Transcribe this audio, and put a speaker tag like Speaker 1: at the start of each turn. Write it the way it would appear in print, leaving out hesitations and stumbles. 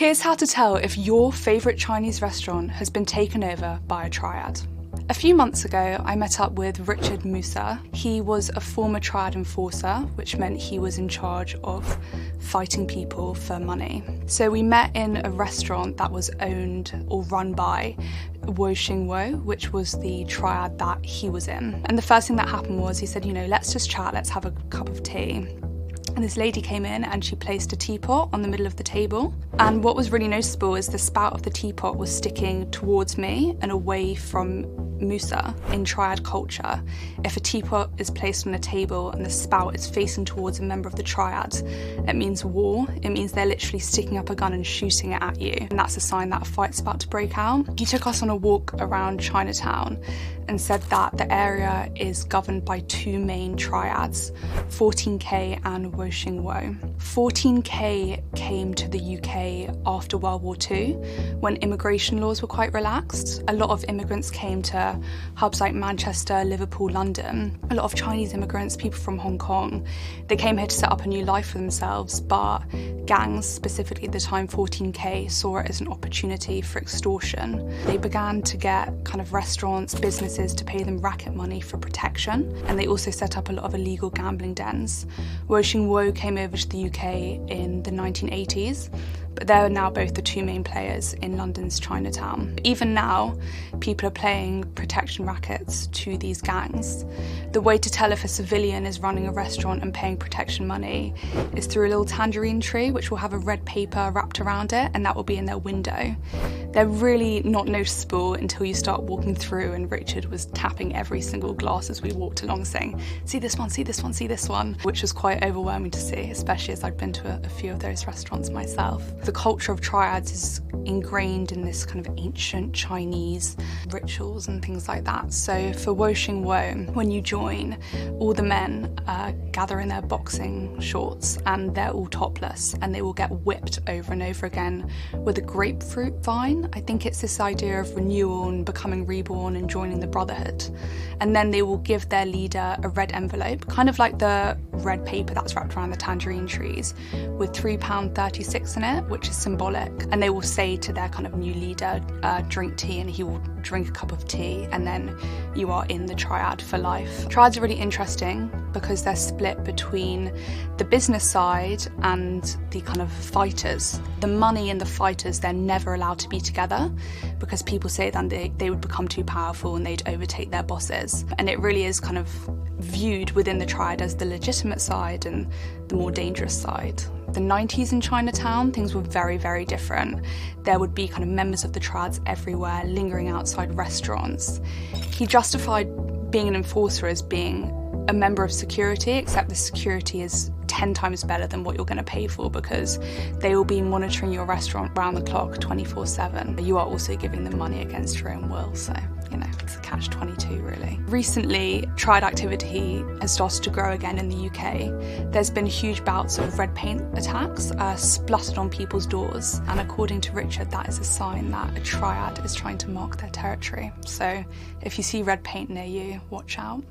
Speaker 1: Here's how to tell if your favourite Chinese restaurant has been taken over by a triad. A few months ago, I met up with Richard Musa. He was a former triad enforcer, which meant he was in charge of fighting people for money. So we met in a restaurant that was owned or run by Wo Shing Wo, which was the triad that he was in. And the first thing that happened was he said, let's just chat, let's have a cup of tea. And this lady came in and she placed a teapot on the middle of the table. And what was really noticeable is the spout of the teapot was sticking towards me and away from Musa. In triad culture, if a teapot is placed on a table and the spout is facing towards a member of the triad, it means war. It means they're literally sticking up a gun and shooting it at you. And that's a sign that a fight's about to break out. He took us on a walk around Chinatown and said that the area is governed by two main triads, 14K and Wo Shing Wo. 14K came to the UK after World War II, when immigration laws were quite relaxed. A lot of immigrants came to hubs like Manchester, Liverpool, London. A lot of Chinese immigrants, people from Hong Kong, they came here to set up a new life for themselves, but gangs, specifically at the time 14K, saw it as an opportunity for extortion. They began to get kind of restaurants, businesses to pay them racket money for protection, and they also set up a lot of illegal gambling dens. Wo Shing Wo came over to the UK in the 1980s, but they're now both the two main players in London's Chinatown. Even now, people are playing protection rackets to these gangs. The way to tell if a civilian is running a restaurant and paying protection money is through a little tangerine tree, which will have a red paper wrapped around it, and that will be in their window. They're really not noticeable until you start walking through, and Richard was tapping every single glass as we walked along saying, see this one, see this one, see this one, which was quite overwhelming to see, especially as I'd been to a few of those restaurants myself. The culture of triads is ingrained in this kind of ancient Chinese rituals and things like that. So for Wo Shing Wo, when you join, all the men gather in their boxing shorts and they're all topless, and they will get whipped over and over again with a grapefruit vine. I think it's this idea of renewal and becoming reborn and joining the brotherhood. And then they will give their leader a red envelope, kind of like the red paper that's wrapped around the tangerine trees, with £3.36 in it, which is symbolic. And they will say to their kind of new leader, drink tea, and he will drink a cup of tea, and then you are in the triad for life. Triads are really interesting because they're split between the business side and the kind of fighters. The money and the fighters, they're never allowed to be together because people say then they would become too powerful and they'd overtake their bosses. And it really is kind of viewed within the triad as the legitimate side and the more dangerous side. The 90s in Chinatown, things were very, very different. There would be kind of members of the triads everywhere, lingering outside restaurants. He justified being an enforcer as being a member of security, except the security is 10 times better than what you're going to pay for, because they will be monitoring your restaurant round the clock 24/7. You are also giving them money against your own will, so it's a catch-22 really. Recently, triad activity has started to grow again in the UK. There's been huge bouts of red paint attacks spluttered on people's doors, and according to Richard, that is a sign that a triad is trying to mark their territory. So if you see red paint near you, watch out.